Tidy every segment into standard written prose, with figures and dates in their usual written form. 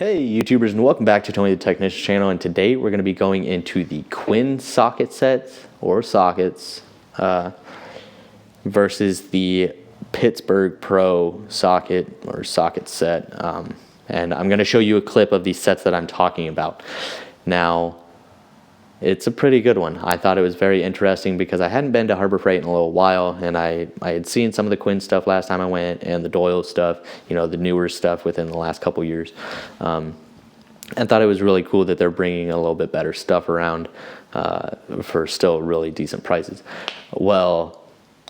Hey YouTubers, and welcome back to Tony the Technician channel, and today we're going to be going into the Quinn socket sets or sockets versus the Pittsburgh Pro socket or socket set, and I'm going to show you a clip of these sets that I'm talking about. Now, it's a pretty good one. I thought it was very interesting because I hadn't been to Harbor Freight in a little while, and I had seen some of the Quinn stuff last time I went, and the Doyle stuff, you know, the newer stuff within the last couple years. And thought it was really cool that they're bringing a little bit better stuff around for still really decent prices. Well,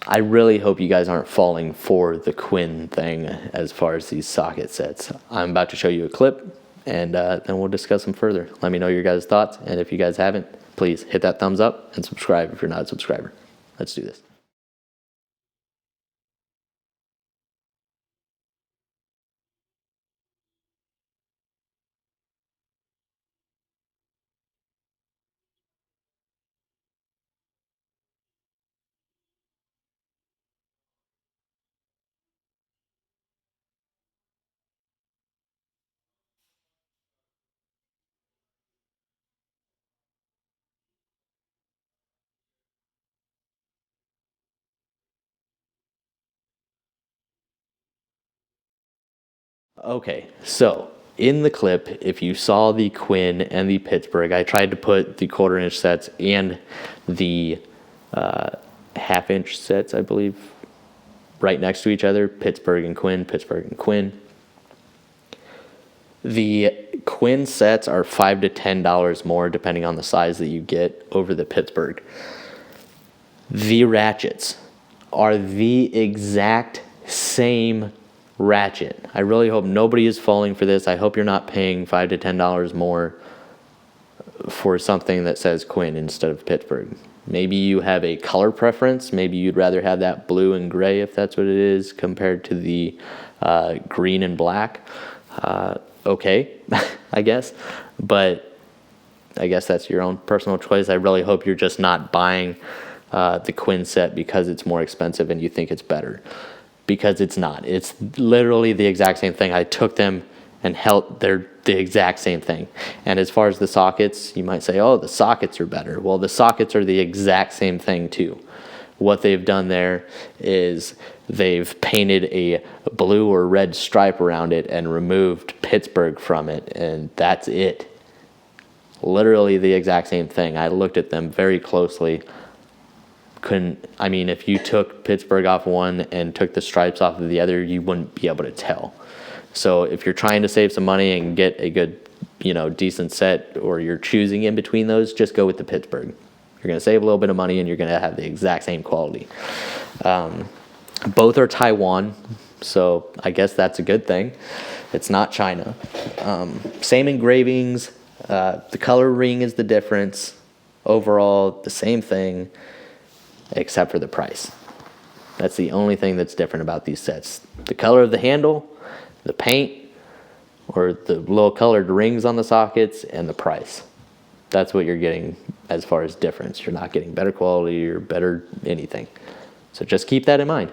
I really hope you guys aren't falling for the Quinn thing as far as these socket sets. I'm about to show you a clip, and then we'll discuss them further. Let me know your guys' thoughts, and if you guys haven't, please hit that thumbs up and subscribe if you're not a subscriber. Let's do this. Okay, so in the clip, if you saw the Quinn and the Pittsburgh, I tried to put the 1/4-inch sets and the 1/2-inch sets, I believe, right next to each other, Pittsburgh and Quinn, Pittsburgh and Quinn. The Quinn sets are $5 to $10 more depending on the size that you get over the Pittsburgh. The ratchets are the exact same ratchet. I really hope nobody is falling for this. I hope you're not paying $5 to $10 more for something that says Quinn instead of Pittsburgh. Maybe you have a color preference. Maybe you'd rather have that blue and gray, if that's what it is, compared to the green and black. Okay, I guess. But I guess that's your own personal choice. I really hope you're just not buying the Quinn set because it's more expensive and you think it's better. Because it's not. It's literally the exact same thing. I took them and they're the exact same thing. And as far as the sockets, you might say, oh, the sockets are better. Well, the sockets are the exact same thing too. What they've done there is they've painted a blue or red stripe around it and removed Pittsburgh from it, and that's it. Literally the exact same thing. I looked at them very closely. I mean, if you took Pittsburgh off one and took the stripes off of the other, you wouldn't be able to tell. So if you're trying to save some money and get a good, decent set, or you're choosing in between those, just go with the Pittsburgh. You're going to save a little bit of money and you're going to have the exact same quality. Both are Taiwan, so I guess that's a good thing. It's not China. Same engravings. The color ring is the difference. Overall, the same thing, except for the price. That's the only thing that's different about these sets. The color of the handle, the paint, or the little colored rings on the sockets, and the price. That's what you're getting as far as difference. You're not getting better quality or better anything. So just keep that in mind.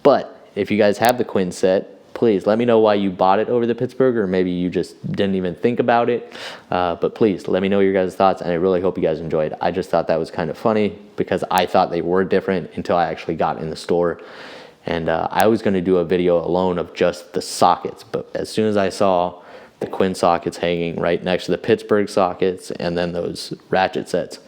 But if you guys have the Quinn set, please let me know why you bought it over the Pittsburgh, or maybe you just didn't even think about it. But please let me know your guys' thoughts, and I really hope you guys enjoyed. I just thought that was kind of funny because I thought they were different until I actually got in the store. And I was going to do a video alone of just the sockets, but as soon as I saw the Quinn sockets hanging right next to the Pittsburgh sockets and then those ratchet sets,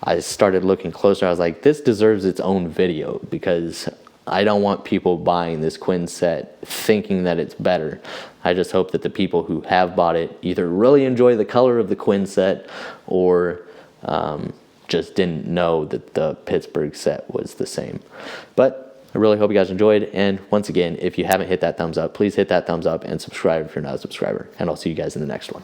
I started looking closer. I was like, this deserves its own video because I don't want people buying this Quinn set thinking that it's better. I just hope that the people who have bought it either really enjoy the color of the Quinn set or just didn't know that the Pittsburgh set was the same. But I really hope you guys enjoyed. And once again, if you haven't hit that thumbs up, please hit that thumbs up and subscribe if you're not a subscriber. And I'll see you guys in the next one.